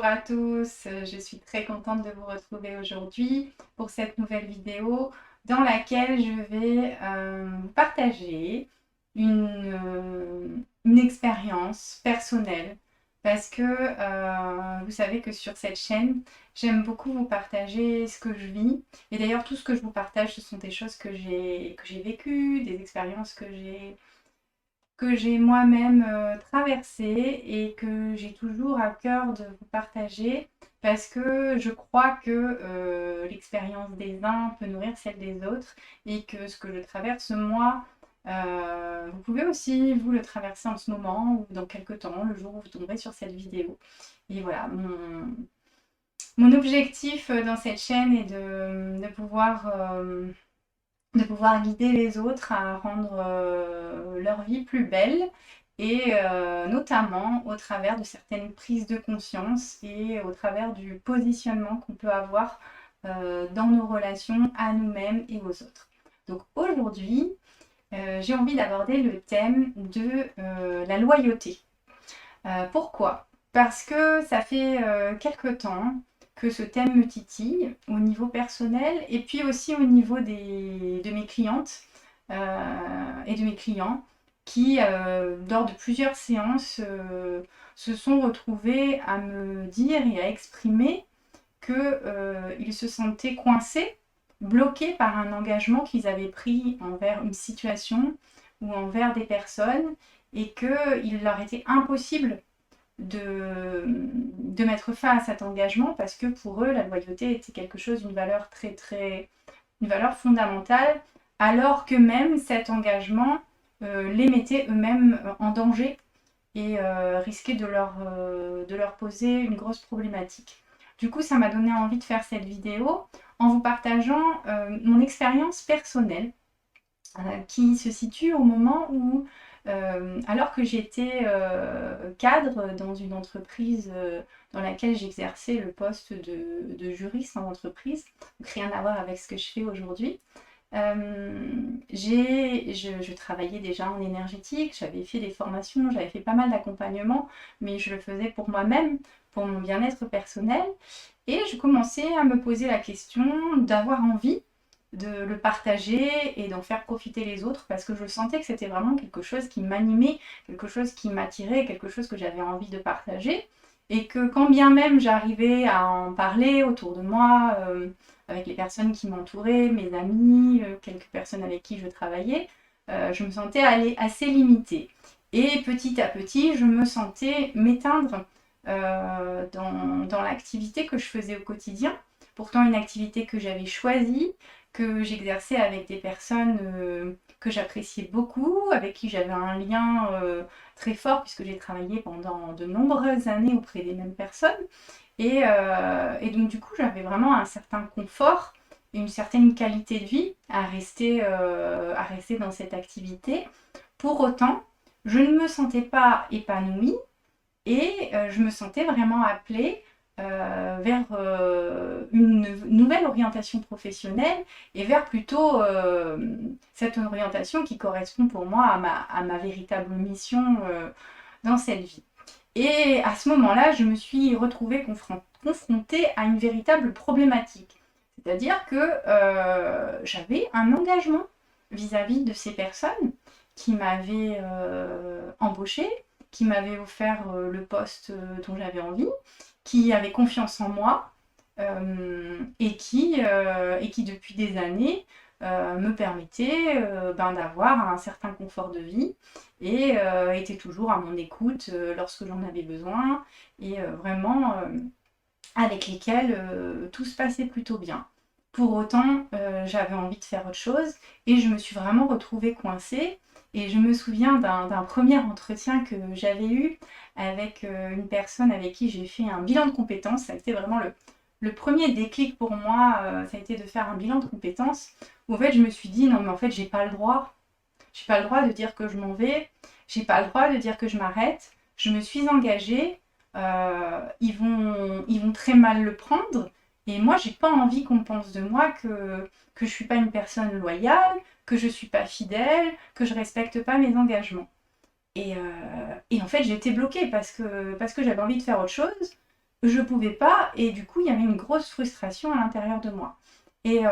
Bonjour à tous, je suis très contente de vous retrouver aujourd'hui pour cette nouvelle vidéo dans laquelle je vais vous partager une expérience personnelle parce que vous savez que sur cette chaîne, j'aime beaucoup vous partager ce que je vis et d'ailleurs tout ce que je vous partage, ce sont des choses que j'ai vécues, des expériences que j'ai moi-même traversé et que j'ai toujours à cœur de vous partager parce que je crois que l'expérience des uns peut nourrir celle des autres et que ce que je traverse moi, vous pouvez aussi vous le traverser en ce moment ou dans quelques temps, le jour où vous tomberez sur cette vidéo. Et voilà, mon objectif dans cette chaîne est de pouvoir guider les autres à rendre leur vie plus belle et notamment au travers de certaines prises de conscience et au travers du positionnement qu'on peut avoir dans nos relations à nous-mêmes et aux autres. Donc aujourd'hui, j'ai envie d'aborder le thème de la loyauté. Pourquoi? Parce que ça fait quelque temps que ce thème me titille au niveau personnel et puis aussi au niveau de mes clientes et de mes clients qui, lors de plusieurs séances, se sont retrouvés à me dire et à exprimer qu'ils se sentaient coincés, bloqués par un engagement qu'ils avaient pris envers une situation ou envers des personnes et qu'il leur était impossible de mettre fin à cet engagement parce que pour eux, la loyauté était quelque chose, une valeur une valeur fondamentale, alors que même cet engagement les mettait eux-mêmes en danger et risquait de leur poser une grosse problématique. Du coup, ça m'a donné envie de faire cette vidéo en vous partageant mon expérience personnelle qui se situe au moment où, alors que j'étais cadre dans une entreprise dans laquelle j'exerçais le poste de juriste en entreprise, donc rien à voir avec ce que je fais aujourd'hui, je travaillais déjà en énergétique, j'avais fait des formations, j'avais fait pas mal d'accompagnement, mais je le faisais pour moi-même, pour mon bien-être personnel, et je commençais à me poser la question d'avoir envie de le partager et d'en faire profiter les autres parce que je sentais que c'était vraiment quelque chose qui m'animait, quelque chose qui m'attirait, quelque chose que j'avais envie de partager et que quand bien même j'arrivais à en parler autour de moi, avec les personnes qui m'entouraient, mes amis, quelques personnes avec qui je travaillais, je me sentais assez limitée. Et petit à petit, je me sentais m'éteindre dans l'activité que je faisais au quotidien. Pourtant, une activité que j'avais choisie, que j'exerçais avec des personnes que j'appréciais beaucoup, avec qui j'avais un lien très fort puisque j'ai travaillé pendant de nombreuses années auprès des mêmes personnes. Et donc du coup, j'avais vraiment un certain confort et une certaine qualité de vie à rester dans cette activité. Pour autant, je ne me sentais pas épanouie et je me sentais vraiment appelée vers une nouvelle orientation professionnelle et vers plutôt cette orientation qui correspond pour moi à ma véritable mission dans cette vie. Et à ce moment-là, je me suis retrouvée confrontée à une véritable problématique. C'est-à-dire que j'avais un engagement vis-à-vis de ces personnes qui m'avaient embauchée, qui m'avaient offert le poste dont j'avais envie, qui avaient confiance en moi et qui depuis des années me permettait d'avoir un certain confort de vie et était toujours à mon écoute lorsque j'en avais besoin et vraiment avec lesquels tout se passait plutôt bien. Pour autant, j'avais envie de faire autre chose et je me suis vraiment retrouvée coincée. Et je me souviens d'un premier entretien que j'avais eu avec une personne avec qui j'ai fait un bilan de compétences. Ça a été vraiment le premier déclic pour moi, ça a été de faire un bilan de compétences où en fait je me suis dit non mais en fait j'ai pas le droit. J'ai pas le droit de dire que je m'en vais, j'ai pas le droit de dire que je m'arrête. Je me suis engagée, ils vont très mal le prendre. Et moi, j'ai pas envie qu'on pense de moi que je suis pas une personne loyale, que je suis pas fidèle, que je respecte pas mes engagements. Et en fait, j'étais bloquée parce que j'avais envie de faire autre chose. je pouvais pas, et du coup, il y avait une grosse frustration à l'intérieur de moi. Et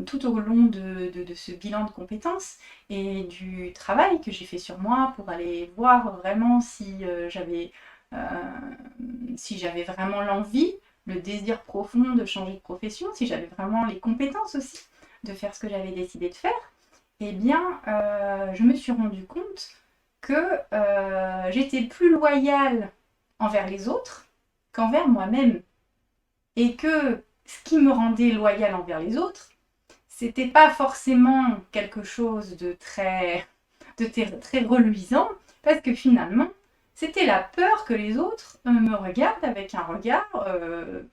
tout au long de ce bilan de compétences et du travail que j'ai fait sur moi pour aller voir vraiment euh, si j'avais vraiment l'envie, le désir profond de changer de profession, si j'avais vraiment les compétences aussi de faire ce que j'avais décidé de faire, eh bien, je me suis rendu compte que j'étais plus loyale envers les autres qu'envers moi-même. Et que ce qui me rendait loyale envers les autres, c'était pas forcément quelque chose de très reluisant, parce que finalement, c'était la peur que les autres me regardent avec un regard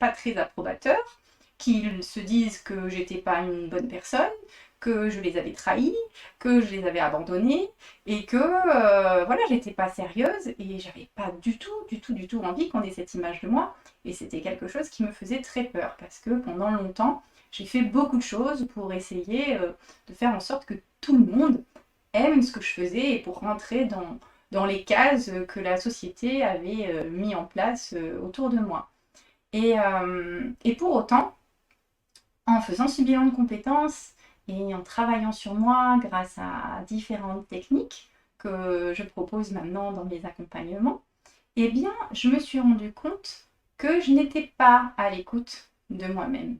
pas très approbateur, qu'ils se disent que j'étais pas une bonne personne, que je les avais trahis, que je les avais abandonnés, et que voilà, j'étais pas sérieuse, et j'avais pas du tout envie qu'on ait cette image de moi, et c'était quelque chose qui me faisait très peur, parce que pendant longtemps, j'ai fait beaucoup de choses pour essayer de faire en sorte que tout le monde aime ce que je faisais et pour rentrer dans les cases que la société avait mis en place autour de moi. Et pour autant, en faisant ce bilan de compétences et en travaillant sur moi grâce à différentes techniques que je propose maintenant dans mes accompagnements, eh bien, je me suis rendu compte que je n'étais pas à l'écoute de moi-même.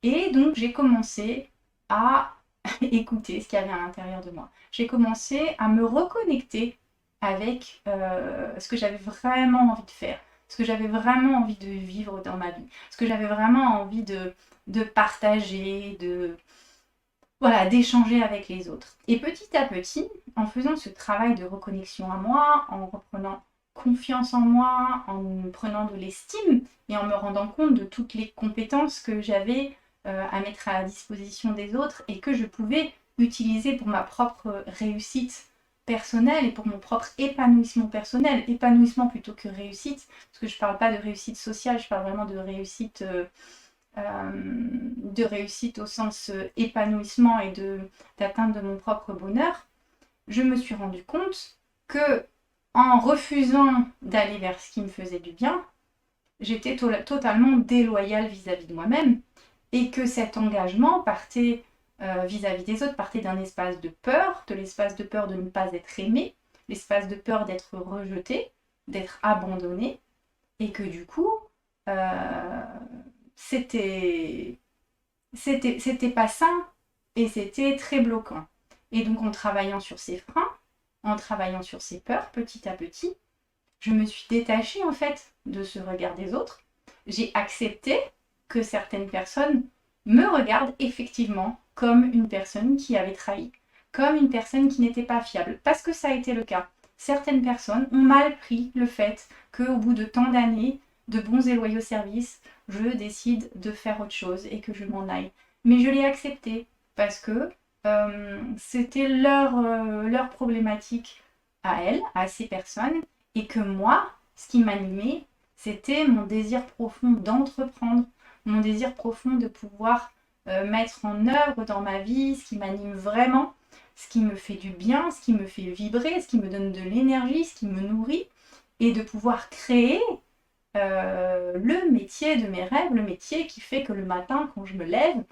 Et donc, j'ai commencé à écouter ce qu'il y avait à l'intérieur de moi. J'ai commencé à me reconnecter avec ce que j'avais vraiment envie de faire, ce que j'avais vraiment envie de vivre dans ma vie, ce que j'avais vraiment envie de partager, voilà, d'échanger avec les autres. Et petit à petit, en faisant ce travail de reconnexion à moi, en reprenant confiance en moi, en prenant de l'estime et en me rendant compte de toutes les compétences que j'avais à mettre à la disposition des autres et que je pouvais utiliser pour ma propre réussite personnelle et pour mon propre épanouissement personnel. Épanouissement plutôt que réussite, parce que je ne parle pas de réussite sociale, je parle vraiment de réussite au sens épanouissement et d'atteinte de mon propre bonheur. Je me suis rendu compte que en refusant d'aller vers ce qui me faisait du bien, j'étais totalement déloyale vis-à-vis de moi-même et que cet engagement partait vis-à-vis des autres, partait d'un espace de peur, de l'espace de peur de ne pas être aimé, l'espace de peur d'être rejeté, d'être abandonné, et que du coup, euh, c'était c'était pas sain et c'était très bloquant. Et donc en travaillant sur ces freins, en travaillant sur ces peurs petit à petit, je me suis détachée en fait de ce regard des autres. J'ai accepté que certaines personnes me regardent effectivement comme une personne qui avait trahi, comme une personne qui n'était pas fiable, parce que ça a été le cas. Certaines personnes ont mal pris le fait qu'au bout de tant d'années de bons et loyaux services, je décide de faire autre chose et que je m'en aille. Mais je l'ai accepté parce que c'était leur problématique à elles, à ces personnes, et que moi, ce qui m'animait, c'était mon désir profond d'entreprendre, mon désir profond de pouvoir mettre en œuvre dans ma vie ce qui m'anime vraiment, ce qui me fait du bien, ce qui me fait vibrer, ce qui me donne de l'énergie, ce qui me nourrit, et de pouvoir créer le métier de mes rêves, le métier qui fait que le matin, quand je me lève,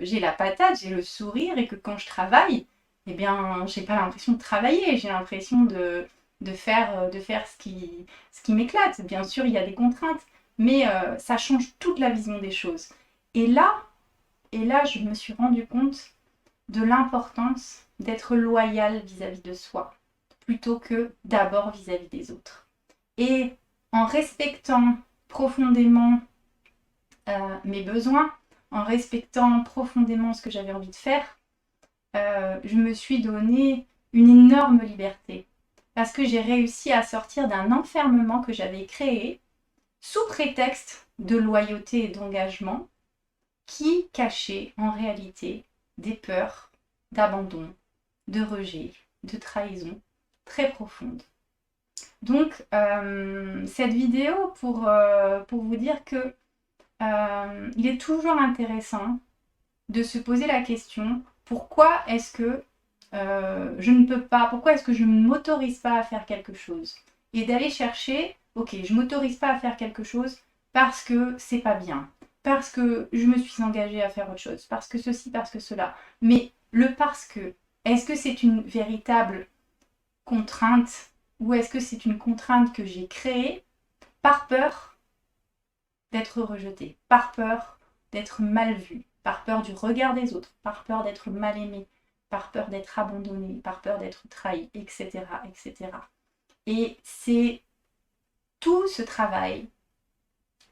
j'ai la patate, j'ai le sourire, et que quand je travaille, eh bien, j'ai pas l'impression de travailler, j'ai l'impression de faire ce qui m'éclate. Bien sûr, il y a des contraintes, mais ça change toute la vision des choses. Et là, je me suis rendu compte de l'importance d'être loyal vis-à-vis de soi, plutôt que d'abord vis-à-vis des autres. Et en respectant profondément mes besoins, en respectant profondément ce que j'avais envie de faire, je me suis donné une énorme liberté. Parce que j'ai réussi à sortir d'un enfermement que j'avais créé sous prétexte de loyauté et d'engagement qui cachait en réalité des peurs d'abandon, de rejet, de trahison très profondes. Donc, cette vidéo pour vous dire que il est toujours intéressant de se poser la question pourquoi est-ce que je ne peux pas, pourquoi est-ce que je ne m'autorise pas à faire quelque chose et d'aller chercher ok, je m'autorise pas à faire quelque chose parce que c'est pas bien, parce que je me suis engagée à faire autre chose, parce que ceci, parce que cela. Mais le parce que, est-ce que c'est une véritable contrainte ou est-ce que c'est une contrainte que j'ai créée par peur d'être rejetée, par peur d'être mal vue, par peur du regard des autres, par peur d'être mal aimée, par peur d'être abandonnée, par peur d'être trahie, etc., etc. Et c'est tout ce travail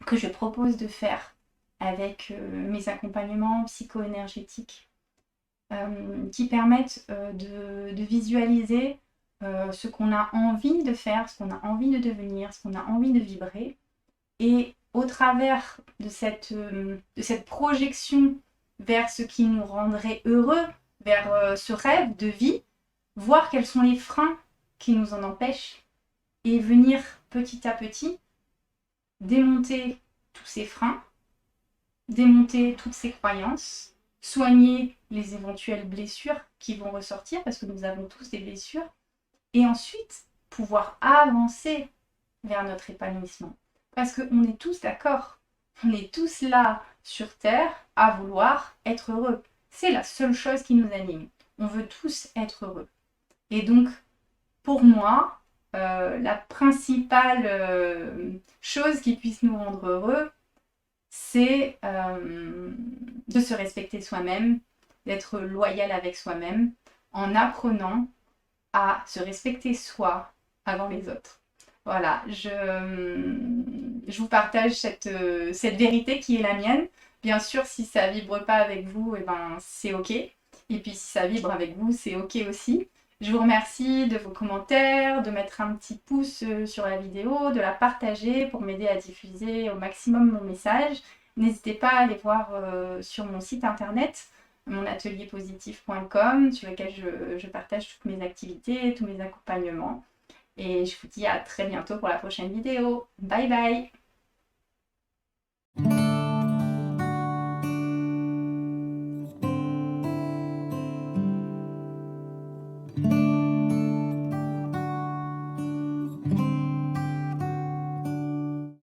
que je propose de faire avec mes accompagnements psycho-énergétiques qui permettent de visualiser ce qu'on a envie de faire, ce qu'on a envie de devenir, ce qu'on a envie de vibrer. Et au travers de cette projection vers ce qui nous rendrait heureux, vers ce rêve de vie, voir quels sont les freins qui nous en empêchent et venir petit à petit démonter tous ces freins, démonter toutes ces croyances, soigner les éventuelles blessures qui vont ressortir, parce que nous avons tous des blessures, et ensuite pouvoir avancer vers notre épanouissement. Parce qu'on est tous d'accord, on est tous là sur Terre à vouloir être heureux. C'est la seule chose qui nous anime. On veut tous être heureux. Et donc, pour moi, la principale chose qui puisse nous rendre heureux, c'est de se respecter soi-même, d'être loyal avec soi-même, en apprenant à se respecter soi avant les autres. Voilà, je vous partage cette vérité qui est la mienne. Bien sûr, si ça vibre pas avec vous, eh ben, c'est ok. Et puis si ça vibre avec vous, c'est ok aussi. Je vous remercie de vos commentaires, de mettre un petit pouce sur la vidéo, de la partager pour m'aider à diffuser au maximum mon message. N'hésitez pas à aller voir sur mon site internet, monatelierpositif.com, sur lequel je partage toutes mes activités, tous mes accompagnements. Et je vous dis à très bientôt pour la prochaine vidéo. Bye bye!